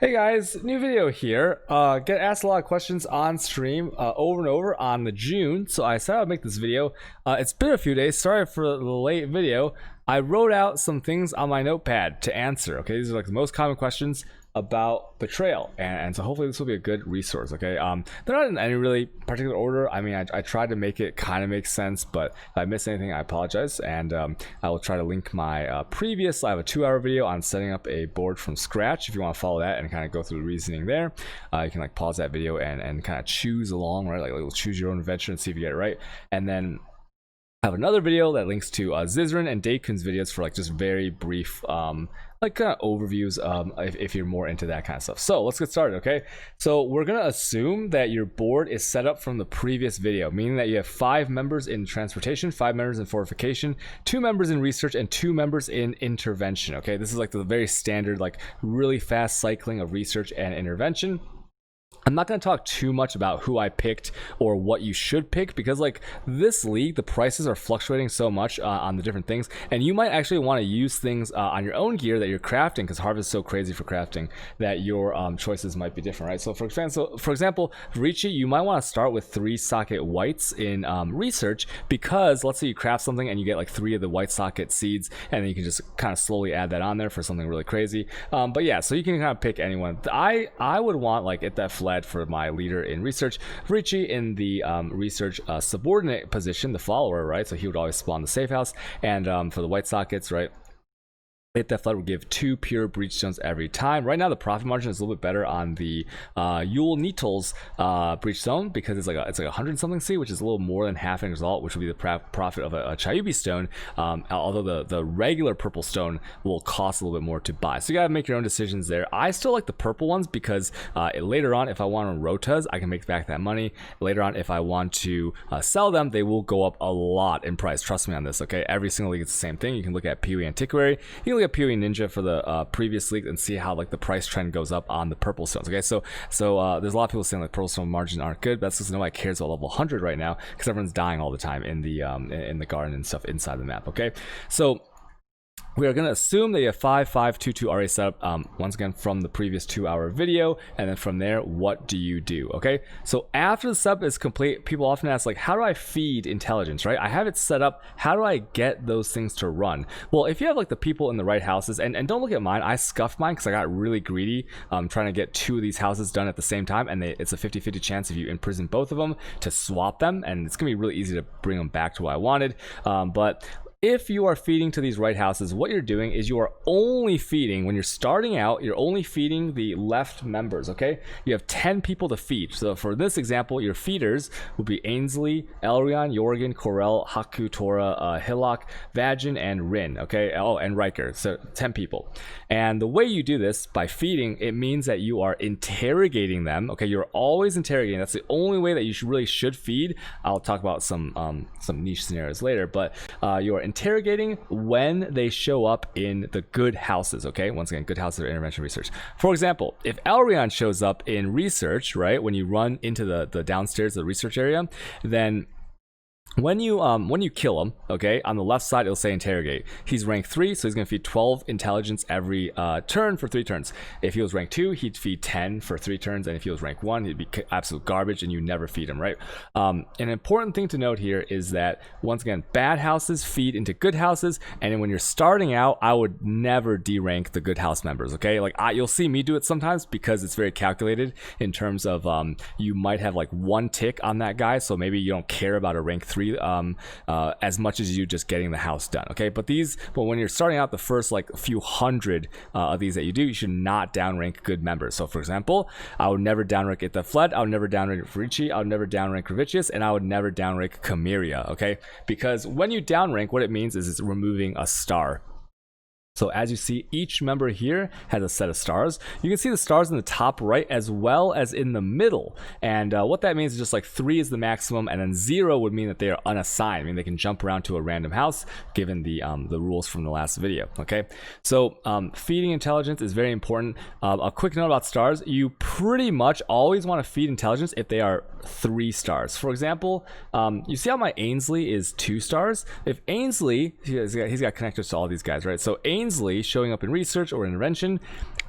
Hey guys, new video here. Get asked a lot of questions on stream over and over on the June, so I decided I'd make this video. It's been a few days, sorry for the late video. I wrote out some things on my notepad to answer, okay? These are like the most common questions about Betrayal, and so hopefully this will be a good resource, okay? They're not in any really particular order. I mean, I tried to make it kind of make sense, but if I miss anything, I apologize, and I will try to link my previous, I have a 2-hour video on setting up a board from scratch if you want to follow that and kind of go through the reasoning there. You can like pause that video and kind of choose along, right? Like choose your own adventure and see if you get it right, and then I have another video that links to Zizrin and Dakun's videos for like just very brief like kind of overviews if you're more into that kind of stuff. So let's get started, okay? So we're gonna assume that your board is set up from the previous video, meaning that you have 5 members in transportation, 5 members in fortification, 2 members in research, and 2 members in intervention, okay? This is like the very standard, like really fast cycling of research and intervention. I'm not going to talk too much about who I picked or what you should pick, because like this league, the prices are fluctuating so much on the different things, and you might actually want to use things on your own gear that you're crafting, because Harvest is so crazy for crafting that your choices might be different, right? So for example, Richie, you might want to start with 3 socket whites in research, because let's say you craft something and you get like 3 of the white socket seeds, and then you can just kind of slowly add that on there for something really crazy. But yeah, so you can kind of pick anyone. I would want like at that flat for my leader in research, Richie in the research subordinate position, the follower, right? So he would always spawn the safe house, and for the white sockets, right, hit that flood will give 2 pure breach stones every time. Right now the profit margin is a little bit better on the Yule Needles breach stone, because it's like 100 something C, which is a little more than half an result, which would be the profit of a Chayubi stone, although the regular purple stone will cost a little bit more to buy. So you gotta make your own decisions there. I still like the purple ones, because later on if I want on rotas, I can make back that money. Later on if I want to sell them, they will go up a lot in price. Trust me on this, okay? Every single league is the same thing. You can look at PoE Antiquary, you can look at PoE Ninja for the previous league and see how like the price trend goes up on the purple stones, okay? So there's a lot of people saying like purple stone margins aren't good, but that's because nobody cares about level 100 right now, because everyone's dying all the time in the garden and stuff inside the map, okay? So we are going to assume that you have 5, 5, 2, 2 already set up, once again from the previous 2-hour video, and then from there, what do you do, okay? So after the setup is complete, people often ask like, how do I feed intelligence, right? I have it set up, how do I get those things to run? Well, if you have like the people in the right houses, and don't look at mine, I scuffed mine because I got really greedy trying to get 2 of these houses done at the same time, and it's a 50-50 chance if you imprison both of them to swap them, and it's going to be really easy to bring them back to what I wanted, but if you are feeding to these right houses, what you're doing is you are only feeding, when you're starting out, you're only feeding the left members, okay? You have 10 people to feed. So for this example, your feeders would be Ainsley, Elrion, Jorgen, Corel, Haku, Tora, Hillock, Vagin, and Rin, okay? Oh, and Riker, so 10 people. And the way you do this, by feeding, it means that you are interrogating them, okay? You're always interrogating. That's the only way that you really should feed. I'll talk about some niche scenarios later, but you are interrogating when they show up in the good houses, okay? Once again, good houses are intervention research. For example, if Elrion shows up in research, right, when you run into the downstairs of the research area, then when you kill him, okay, on the left side it'll say interrogate. He's rank 3, so he's gonna feed 12 intelligence every turn for 3 turns. If he was rank 2, he'd feed 10 for 3 turns, and if he was rank 1, he'd be absolute garbage, and you never feed him, right? An important thing to note here is that, once again, bad houses feed into good houses, and when you're starting out, I would never derank the good house members, okay? Like you'll see me do it sometimes, because it's very calculated in terms of you might have like 1 tick on that guy, so maybe you don't care about a rank 3 as much as you just getting the house done, okay? But when you're starting out, the first like few hundred of these that you do, you should not downrank good members. So for example, I would never downrank Ita Fled, I would never downrank Ricci, I would never downrank Ravicius, and I would never downrank Kamiria, okay? Because when you downrank, what it means is it's removing a star. So as you see, each member here has a set of stars. You can see the stars in the top right as well as in the middle. And what that means is just like 3 is the maximum, and then 0 would mean that they are unassigned. I mean, they can jump around to a random house given the rules from the last video, okay? So feeding intelligence is very important. A quick note about stars, you pretty much always want to feed intelligence if they are 3 stars. For example, you see how my Ainsley is 2 stars? If Ainsley, he's got connectors to all these guys, right? So Ainsley showing up in research or intervention,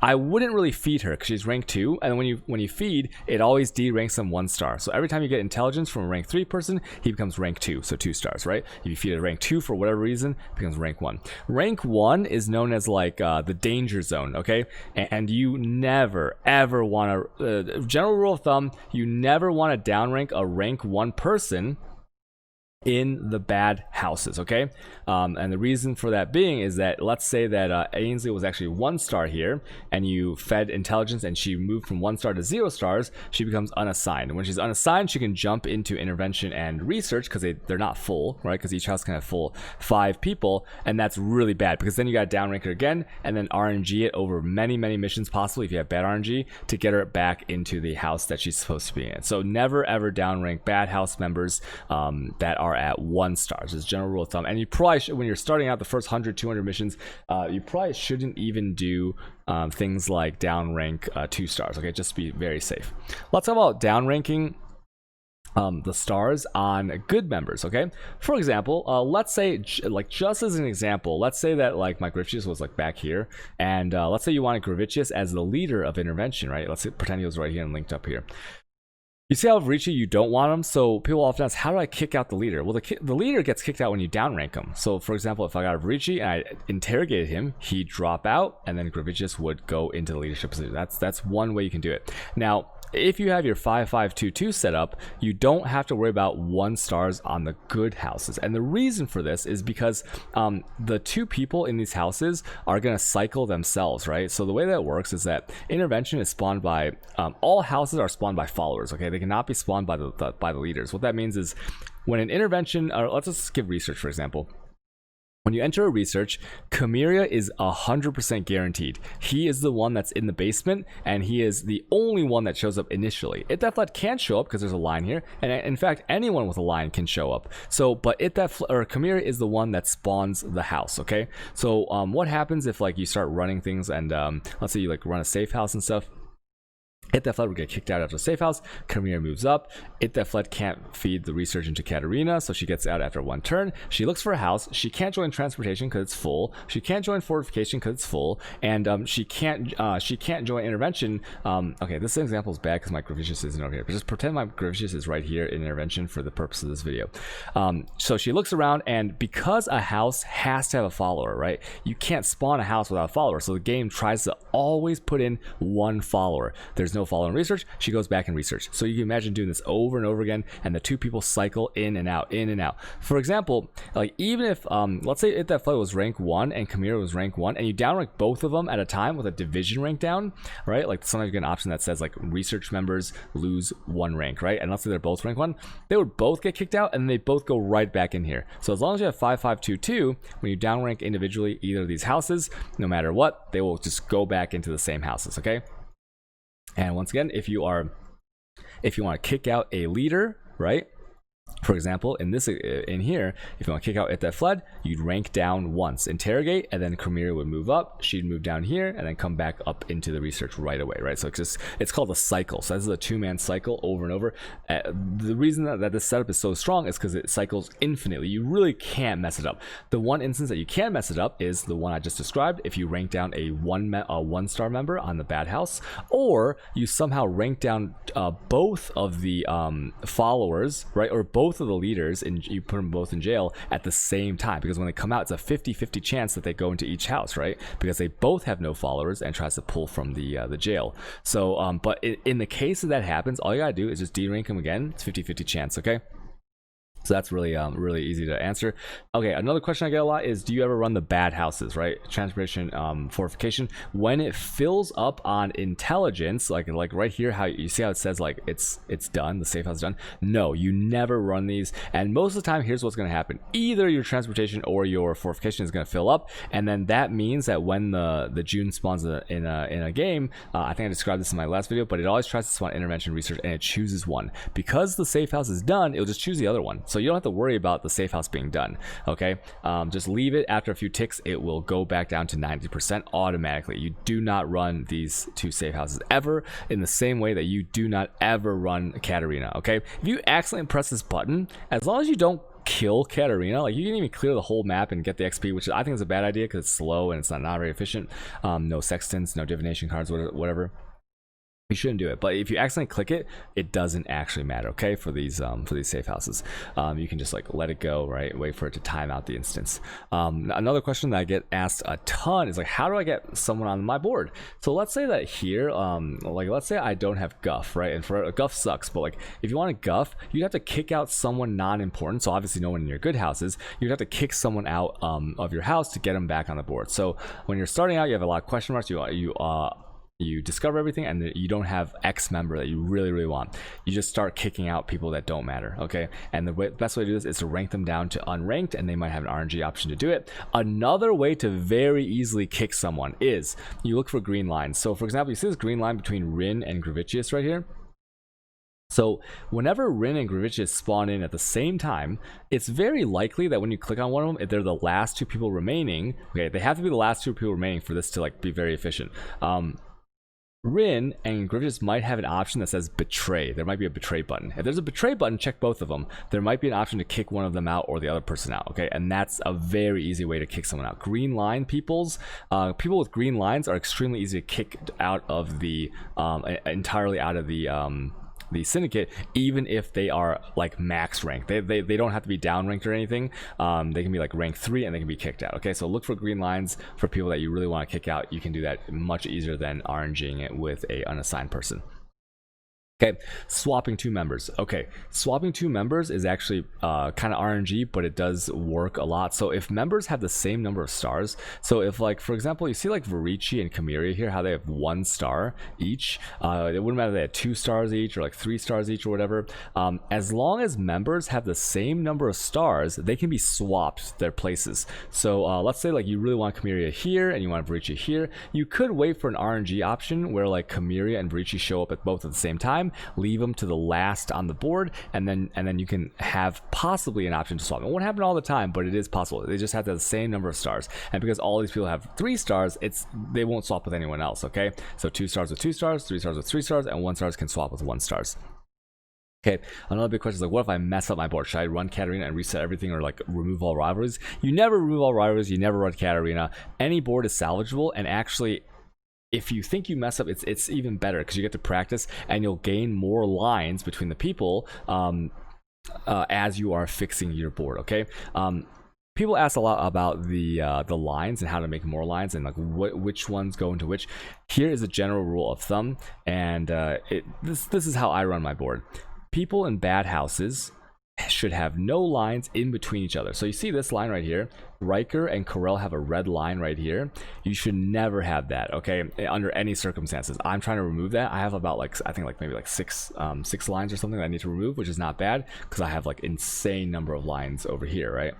I wouldn't really feed her because she's rank 2, and when you feed, it always deranks them 1 star. So every time you get intelligence from a rank 3 person, he becomes rank 2, so 2 stars, right? If you feed a rank 2 for whatever reason, it becomes rank 1. Rank 1 is known as like the danger zone, okay? And you never ever want to, general rule of thumb, you never want to downrank a rank 1 person in the bad houses, okay? And the reason for that being is that, let's say that Ainsley was actually 1 star here, and you fed intelligence and she moved from 1 star to 0 stars, she becomes unassigned. And when she's unassigned, she can jump into intervention and research because they're not full, right? Because each house can have full 5 people, and that's really bad because then you got to downrank her again and then RNG it over many missions, possibly if you have bad RNG, to get her back into the house that she's supposed to be in. So never ever downrank bad house members that are at 1 stars is general rule of thumb. And you probably should, when you're starting out the first 100-200 missions, you probably shouldn't even do things like downrank 2 stars, okay? Just be very safe. Let's talk about downranking the stars on good members, okay? For example, let's say, like, just as an example, let's say that like my Gravicious was like back here, and let's say you wanted Gravicious as the leader of intervention, right? Let's pretend he was right here and linked up here. You see how Richie, you don't want him, so people often ask, how do I kick out the leader? Well, the leader gets kicked out when you downrank him. So for example, if I got Richie and I interrogated him, he'd drop out, and then Gravicious would go into the leadership position. That's one way you can do it. Now, if you have your 5-5-2-2 set up, you don't have to worry about 1 stars on the good houses. And the reason for this is because the 2 people in these houses are going to cycle themselves, right? So the way that works is that intervention is spawned by, all houses are spawned by followers, okay? They cannot be spawned by the leaders. What that means is when an intervention, or let's just give research, for example. When you enter a research, Chimera is 100% guaranteed. He is the one that's in the basement, and he is the only one that shows up initially. Itdefled can't show up because there's a line here, and in fact, anyone with a line can show up. So, but Chimera is the one that spawns the house, okay? So, what happens if like you start running things and let's say you like run a safe house and stuff? Itdefled would get kicked out after the safe house. Chimera moves up. Itdefled can't feed the research into Katarina, so she gets out after 1 turn. She looks for a house. She can't join transportation because it's full. She can't join fortification because it's full, and she can't join intervention. Okay, this example is bad because my Gravicious isn't over here, but just pretend my Gravicious is right here in intervention for the purpose of this video. So she looks around, and because a house has to have a follower, right? You can't spawn a house without a follower, so the game tries to always put in 1 follower. There's no follow in research, she goes back in research. So you can imagine doing this over and over again, and the 2 people cycle in and out, in and out. For example, like even if let's say Itdefled was rank 1 and Chimera was rank 1, and you downrank both of them at a time with a division rank down, right? Like sometimes you get an option that says like research members lose 1 rank, right? And let's say they're both rank 1, they would both get kicked out, and they both go right back in here. So as long as you have 5-5-2-2, when you downrank individually either of these houses, no matter what, they will just go back into the same houses, okay? And once again, if you want to kick out a leader, right? For example, in here, if you want to kick out Itdefled, you'd rank down once, interrogate, and then Chimera would move up. She'd move down here, and then come back up into the research right away, right? So it's called a cycle. So this is a 2-man cycle over and over. The reason that this setup is so strong is because it cycles infinitely. You really can't mess it up. The one instance that you can mess it up is the one I just described. If you rank down a 1-star member on the bad house, or you somehow rank down both of the followers, right, or both of the leaders, and you put them both in jail at the same time, because when they come out, it's a 50-50 chance that they go into each house, right? Because they both have no followers and tries to pull from the jail. So but in the case that happens, all you gotta do is just derank them again. It's 50-50 chance, okay? So that's really really easy to answer. Okay, another question I get a lot is, do you ever run the bad houses, right? Transportation, fortification. When it fills up on intelligence, like right here, how you see how it says like it's done, the safe house is done. No, you never run these. And most of the time, here's what's going to happen: either your transportation or your fortification is going to fill up, and then that means that when the June spawns in a game, I think I described this in my last video, but it always tries to spawn intervention research, and it chooses one. Because the safe house is done, it'll just choose the other one. So you don't have to worry about the safe house being done, okay? Just leave it. After a few ticks, it will go back down to 90% automatically. You do not run these 2 safe houses ever, in the same way that you do not ever run Katarina, okay? If you accidentally press this button, as long as you don't kill Katarina. Like, you can even clear the whole map and get the XP, which I think is a bad idea because it's slow and it's not very efficient. No sextants, no divination cards, whatever. You shouldn't do it, but if you accidentally click it, it doesn't actually matter, okay? For these safe houses, you can just like let it go, right? Wait for it to time out the instance. Another question that I get asked a ton is like, how do I get someone on my board? So let's say that here, like let's say I don't have Guff, right? And for Guff sucks, but like if you want a Guff, you have to kick out someone non-important. So obviously no one in your good houses. You'd have to kick someone out of your house to get them back on the board. So when you're starting out, you have a lot of question marks. You discover everything and you don't have X member that you really want. You just start kicking out people that don't matter, okay? And the best way to do this is to rank them down to unranked, and they might have an RNG option to do it. Another way to very easily kick someone is you look for green lines. So for example, you see this green line between Rin and Gravitius right here? So whenever Rin and Gravitius spawn in at the same time, it's very likely that when you click on one of them, if they're the last two people remaining, okay, they have to be the last two people remaining for this to like be very efficient. Rin and Gravitius might have an option that says betray. There might be a betray button. If there's a betray button, check both of them. There might be an option to kick one of them out or the other person out, okay? And that's a very easy way to kick someone out. Green line people with green lines are extremely easy to kick out of the entirely out of the syndicate, even if they are like max rank. They don't have to be down ranked or anything. They can be like rank 3 and they can be kicked out, okay? So look for green lines for people that you really want to kick out. You can do that much easier than RNGing it with a unassigned person. Okay, swapping two members. Okay, swapping two members is actually kind of RNG, but it does work a lot. So if members have the same number of stars, so if like, for example, you see like Varici and Kamiria here, how they have 1 star each, it wouldn't matter if they had 2 stars each or like 3 stars each or whatever. As long as members have the same number of stars, they can be swapped their places. So let's say like you really want Kamiria here and you want Varici here. You could wait for an RNG option where like Kamiria and Varici show up at both at the same time. Leave them to the last on the board, and then you can have possibly an option to swap. It won't happen all the time, but it is possible. They just have to have the same number of stars, and because all these people have 3 stars, they won't swap with anyone else, okay? So 2 stars with 2 stars, 3 stars with 3 stars, and 1 stars can swap with 1 stars. Okay, another big question is like, what if I mess up my board? Should I run Katarina and reset everything, or like remove all rivalries? You never remove all rivalries, you never run Katarina. Any board is salvageable, and actually, if you think you mess up, it's even better because you get to practice and you'll gain more lines between the people as you are fixing your board, okay? People ask a lot about the lines and how to make more lines and like which ones go into which. Here is a general rule of thumb, and this is how I run my board. People in bad houses should have no lines in between each other. So you see this line right here, Riker and Corel have a red line right here. You should never have that, okay, under any circumstances. I'm trying to remove that. I have about like, I think like maybe like six lines or something that I need to remove, which is not bad because I have like insane number of lines over here, right?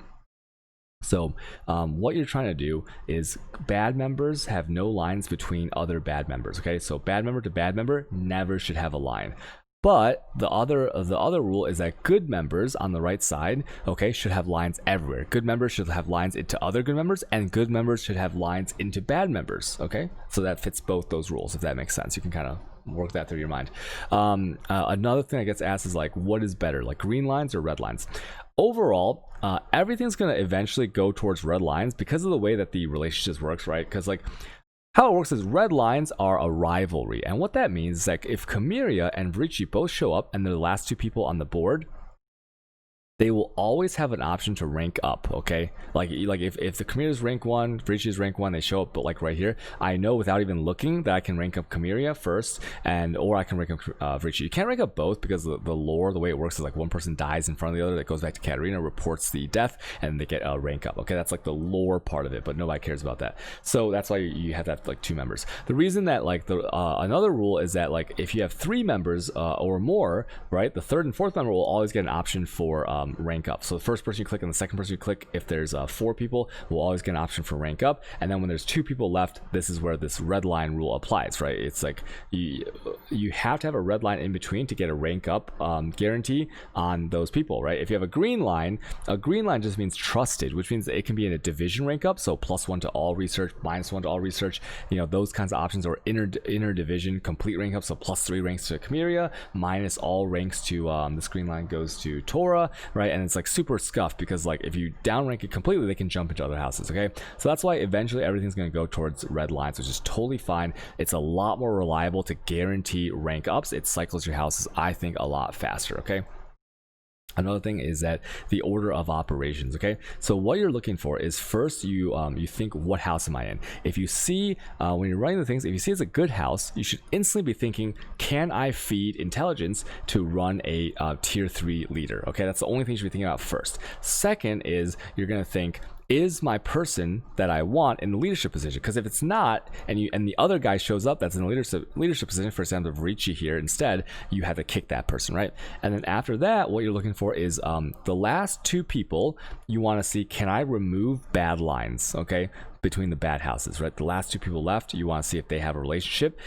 So what you're trying to do is bad members have no lines between other bad members, okay? So bad member to bad member never should have a line. But the other rule is that good members on the right side, okay, should have lines everywhere. Good members should have lines into other good members, and good members should have lines into bad members, okay? So that fits both those rules, if that makes sense. You can kind of work that through your mind. Another thing that gets asked is like, what is better, like green lines or red lines? Overall, everything's going to eventually go towards red lines because of the way that the relationships works, right? Because like, how it works is red lines are a rivalry, and what that means is like if Kamiria and Varici both show up and they're the last 2 people on the board, they will always have an option to rank up, okay? Like if the Kamiria's rank 1, Varici's rank 1, they show up, but like right here, I know without even looking that I can rank up Kamiria first, or I can rank up Varici. You can't rank up both because the lore, the way it works is like one person dies in front of the other, that goes back to Katarina, reports the death, and they get a rank up, okay? That's like the lore part of it, but nobody cares about that. So that's why you have to have like 2 members. The reason that like another rule is that like if you have 3 members or more, right, the 3rd and 4th member will always get an option for rank up. So the first person you click and the second person you click, if there's 4 people, will always get an option for rank up. And then when there's 2 people left, this is where this red line rule applies, right? It's like you have to have a red line in between to get a rank up guarantee on those people, right? If you have a green line just means trusted, which means that it can be in a division rank up, so +1 to all research, -1 to all research, you know, those kinds of options, or inner division complete rank up, so +3 ranks to Kamiria, minus all ranks to this green line goes to Tora, right? right? And it's like super scuffed because like if you downrank it completely, they can jump into other houses, okay? So that's why eventually everything's going to go towards red lines, which is totally fine. It's a lot more reliable to guarantee rank ups. It cycles your houses, I think, a lot faster, okay? Another thing is that the order of operations, okay? So what you're looking for is first you think, what house am I in? If you see, when you're running the things, if you see it's a good house, you should instantly be thinking, can I feed intelligence to run a tier 3 leader? Okay, that's the only thing you should be thinking about first. Second is you're gonna think, is my person that I want in the leadership position? Because if it's not, and the other guy shows up that's in the leadership position, for example, Richie here instead, you have to kick that person, right? And then after that, what you're looking for is the last 2 people you want to see, can I remove bad lines, okay, between the bad houses, right? The last 2 people left, you want to see if they have a relationship.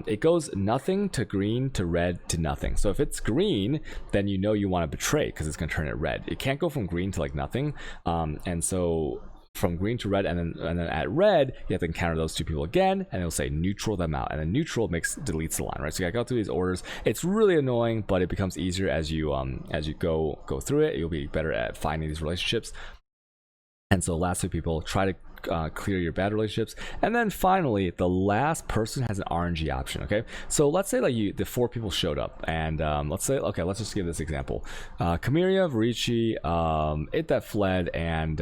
It goes nothing to green to red to nothing. So if it's green, then you know you want to betray because it's going to turn it red. It can't go from green to like nothing. And so from green to red, and then at red you have to encounter those 2 people again, and it'll say neutral them out, and then neutral deletes the line, right? So you gotta go through these orders. It's really annoying, but it becomes easier as you go through it. You'll be better at finding these relationships. And so last 2 people, try to clear your bad relationships. And then finally, the last person has an RNG option, okay? So let's say like the 4 people showed up, and let's say, okay, let's just give this example. Kamiria, Varici, It Fled, and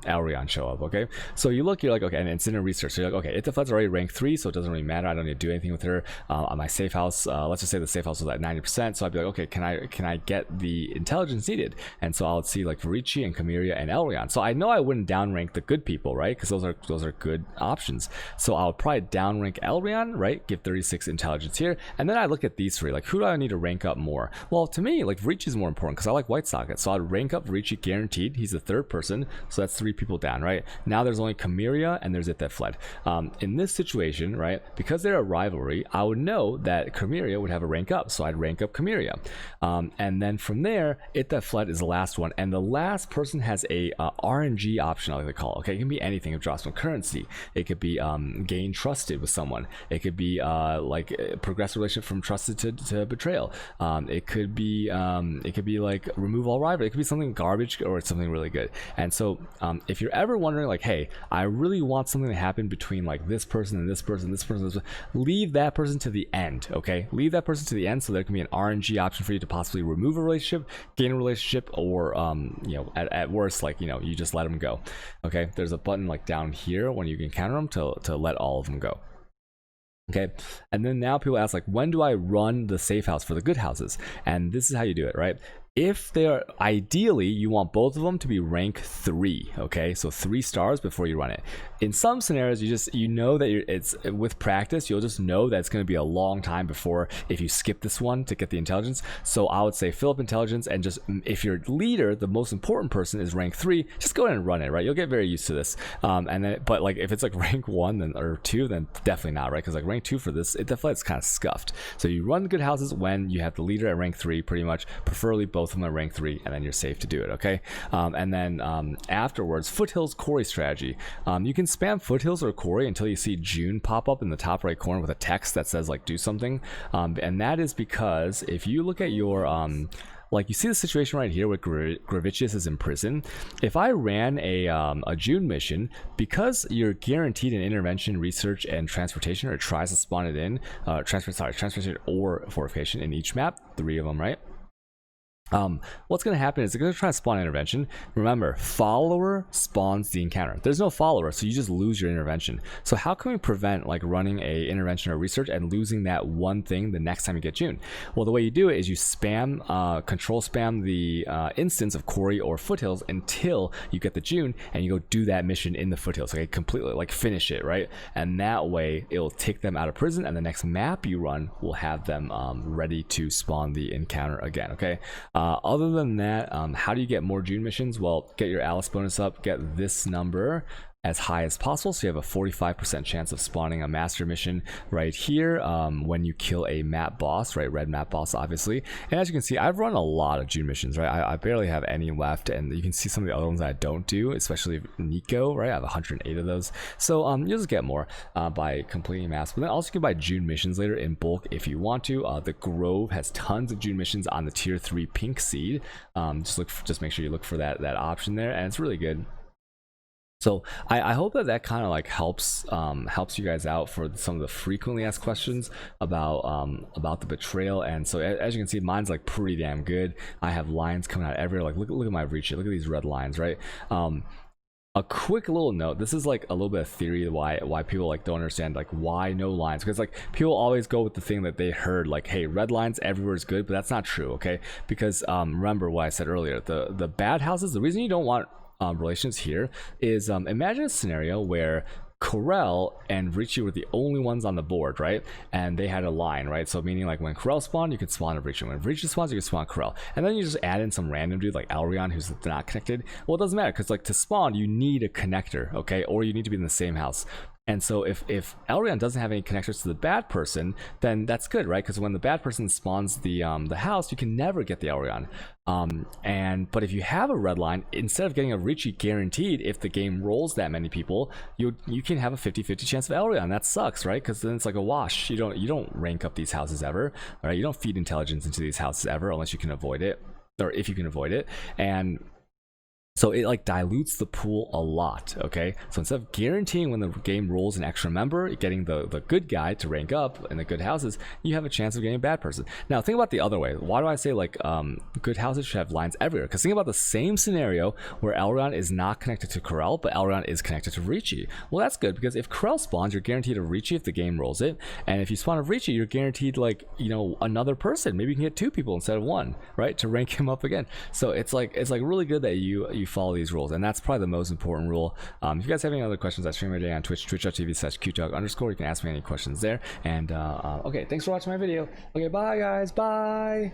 Elrion show up, okay? So you look, you're like, okay, and it's in a research. So you're like, okay, It Fled's already rank 3, so it doesn't really matter. I don't need to do anything with her. On my safe house, let's just say the safe house was at 90%. So I'd be like, okay, can I get the intelligence needed? And so I'll see like Varici and Kamiria and Elrion. So I know I wouldn't downrank the good people, right? Because those are good options. So I'll probably downrank Elrion, right? Give 36 intelligence here, and then I look at these 3. Like, who do I need to rank up more? Well, to me, like Varici is more important because I like White Socket. So I'd rank up Varici guaranteed. He's the 3rd person, so that's 3 people down, right? Now there's only Kamiria and there's It Fled. In this situation, right? Because they're a rivalry, I would know that Kamiria would have a rank up, so I'd rank up Kamiria. And then from there, It Fled is the last one, and the last person has a RNG option, I like to call it. Okay, it can be anything. It drops from currency. It could be gain trusted with someone. It could be like progress relationship from trusted to betrayal. It could be like remove all rival. It could be something garbage or something really good. And so if you're ever wondering like, hey, I really want something to happen between like this person and this person, leave that person to the end. Okay, leave that person to the end, so there can be an RNG option for you to possibly remove a relationship, gain a relationship, or you know, at worst, like, you know, you just let them go. Okay, there's a button like down here when you can counter them to let all of them go. Okay, and then now people ask like, when do I run the safe house for the good houses? And this is how you do it, right? If they are, ideally you want both of them to be rank 3, okay, so 3 stars before you run it. In some scenarios, you know that it's with practice, you'll just know that it's going to be a long time before, if you skip this one to get the intelligence. So I would say fill up intelligence, and just, if your leader, the most important person, is rank 3, just go ahead and run it, right? You'll get very used to this. And then, but like if it's like rank 1 then or 2, then definitely not, right? Because like rank 2 for this, it definitely is kind of scuffed. So you run good houses when you have the leader at rank 3, pretty much, preferably both of them at rank 3, and then you're safe to do it, okay? And then afterwards, Foothills Quarry strategy. You can spam Foothills or Quarry until you see June pop up in the top right corner with a text that says like do something, and that is because if you look at your like, you see the situation right here where Gravicius is in prison. If I ran a June mission, because you're guaranteed an intervention, research, and transportation, or it tries to spawn it in, transportation or fortification in each map, 3 of them, right? What's going to happen is they're going to try to spawn intervention. Remember, follower spawns the encounter. There's no follower, so you just lose your intervention. So how can we prevent like running a intervention or research and losing that one thing the next time you get June? Well, the way you do it is you spam, control spam the instance of Quarry or Foothills until you get the June, and you go do that mission in the Foothills. Okay, completely like finish it, right? And that way it'll take them out of prison, and the next map you run will have them ready to spawn the encounter again. Okay. Other than that, how do you get more June missions? Well, get your Alice bonus up, get this number, as high as possible, so you have a 45% chance of spawning a master mission right here when you kill a map boss, right? Red map boss, obviously. And as you can see, I've run a lot of June missions, right? I barely have any left, and you can see some of the other ones that I don't do, especially Nico, right? I have 108 of those, so you'll just get more by completing maps. But then also you can buy June missions later in bulk if you want to. The Grove has tons of June missions on the tier 3 pink seed. Just make sure you look for that option there, and it's really good. So I hope that kind of like helps you guys out for some of the frequently asked questions about the Betrayal. And so as you can see, mine's like pretty damn good. I have lines coming out everywhere. Like look at my reach, look at these red lines, right? A quick little note, this is like a little bit of theory why people like don't understand like why no lines, because like people always go with the thing that they heard, like, hey, red lines everywhere is good, but that's not true, okay? Because remember what I said earlier, the bad houses, the reason you don't want relations here is imagine a scenario where Corel and Ricci were the only ones on the board, right? And they had a line, right? So meaning like when Corel spawned, you could spawn a Ricci. When Ricci spawns, you could spawn Corel. And then you just add in some random dude like Elrion who's not connected. Well, it doesn't matter, because like to spawn, you need a connector, okay? Or you need to be in the same house. And so if Elrion doesn't have any connectors to the bad person, then that's good, right? Because when the bad person spawns the house, you can never get the Elrion. But if you have a red line, instead of getting a Ricci guaranteed, if the game rolls that many people, you can have a 50-50 chance of Elrion. That sucks, right? Because then it's like a wash. You don't rank up these houses ever, right? You don't feed intelligence into these houses ever unless you can avoid it, or if you can avoid it. And so it like dilutes the pool a lot, okay? So instead of guaranteeing when the game rolls an extra member, getting the good guy to rank up in the good houses, you have a chance of getting a bad person. Now think about the other way. Why do I say like good houses should have lines everywhere? Because think about the same scenario where Elrion is not connected to Corel, but Elrion is connected to Ricci. Well, that's good, because if Corel spawns, you're guaranteed a Ricci if the game rolls it, and if you spawn a Ricci, you're guaranteed like, you know, another person. Maybe you can get 2 people instead of 1, right, to rank him up again. So it's like really good that you follow these rules, and that's probably the most important rule. If you guys have any other questions, I stream every day on Twitch, twitch.tv/qtalk_. You can ask me any questions there. And okay, thanks for watching my video. Okay, bye guys, bye.